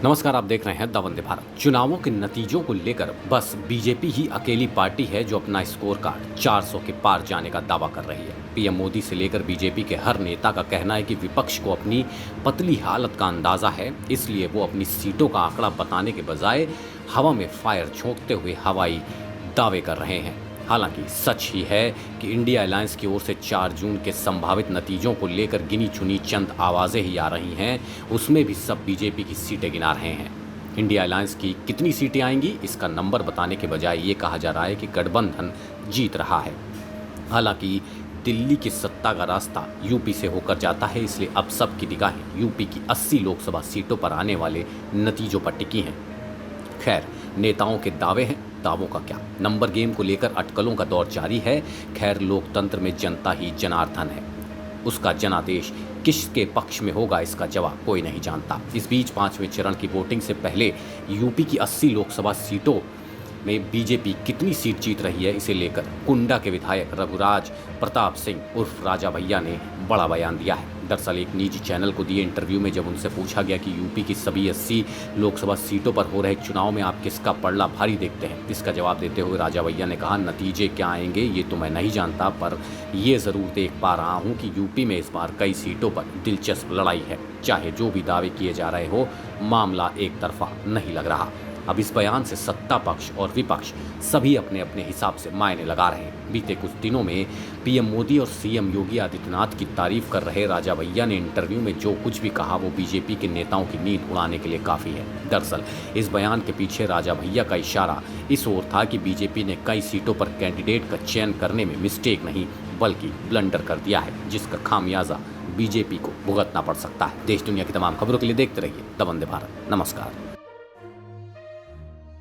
नमस्कार, आप देख रहे हैं द वंदे भारत। चुनावों के नतीजों को लेकर बस बीजेपी ही अकेली पार्टी है जो अपना स्कोर कार्ड 400 के पार जाने का दावा कर रही है। पीएम मोदी से लेकर बीजेपी के हर नेता का कहना है कि विपक्ष को अपनी पतली हालत का अंदाजा है, इसलिए वो अपनी सीटों का आंकड़ा बताने के बजाय हवा में फायर झोंकते हुए हवाई दावे कर रहे हैं। हालांकि सच ही है कि इंडिया अलायंस की ओर से 4 जून के संभावित नतीजों को लेकर गिनी चुनी चंद आवाज़ें ही आ रही हैं, उसमें भी सब बीजेपी की सीटें गिना रहे हैं। इंडिया अलायंस की कितनी सीटें आएंगी, इसका नंबर बताने के बजाय ये कहा जा रहा है कि गठबंधन जीत रहा है। हालांकि दिल्ली की सत्ता का रास्ता यूपी से होकर जाता है, इसलिए अब सबकी निगाहें यूपी की 80 लोकसभा सीटों पर आने वाले नतीजों पर टिकी हैं। खैर, नेताओं के दावे हैं, दावों का क्या। नंबर गेम को लेकर अटकलों का दौर जारी है। खैर, लोकतंत्र में जनता ही जनार्दन है, उसका जनादेश किसके पक्ष में होगा, इसका जवाब कोई नहीं जानता। इस बीच 5वें चरण की वोटिंग से पहले यूपी की 80 लोकसभा सीटों में बीजेपी कितनी सीट जीत रही है, इसे लेकर कुंडा के विधायक रघुराज प्रताप सिंह उर्फ राजा भैया ने बड़ा बयान दिया है। दरअसल एक निजी चैनल को दिए इंटरव्यू में जब उनसे पूछा गया कि यूपी की सभी 80 लोकसभा सीटों पर हो रहे चुनाव में आप किसका पलड़ा भारी देखते हैं, इसका जवाब देते हुए राजा भैया ने कहा, नतीजे क्या आएंगे ये तो मैं नहीं जानता, पर ये ज़रूर देख पा रहा हूँ कि यूपी में इस बार कई सीटों पर दिलचस्प लड़ाई है। चाहे जो भी दावे किए जा रहे हो, मामला एक तरफा नहीं लग रहा। अब इस बयान से सत्ता पक्ष और विपक्ष सभी अपने अपने हिसाब से मायने लगा रहे हैं। बीते कुछ दिनों में पीएम मोदी और सीएम योगी आदित्यनाथ की तारीफ कर रहे राजा भैया ने इंटरव्यू में जो कुछ भी कहा वो बीजेपी के नेताओं की नींद उड़ाने के लिए काफ़ी है। दरअसल इस बयान के पीछे राजा भैया का इशारा इस ओर था कि बीजेपी ने कई सीटों पर कैंडिडेट का चयन करने में मिस्टेक नहीं बल्कि ब्लंडर कर दिया है, जिसका खामियाजा बीजेपी को भुगतना पड़ सकता है। देश दुनिया की तमाम खबरों के लिए देखते रहिए द वंदे भारत। नमस्कार।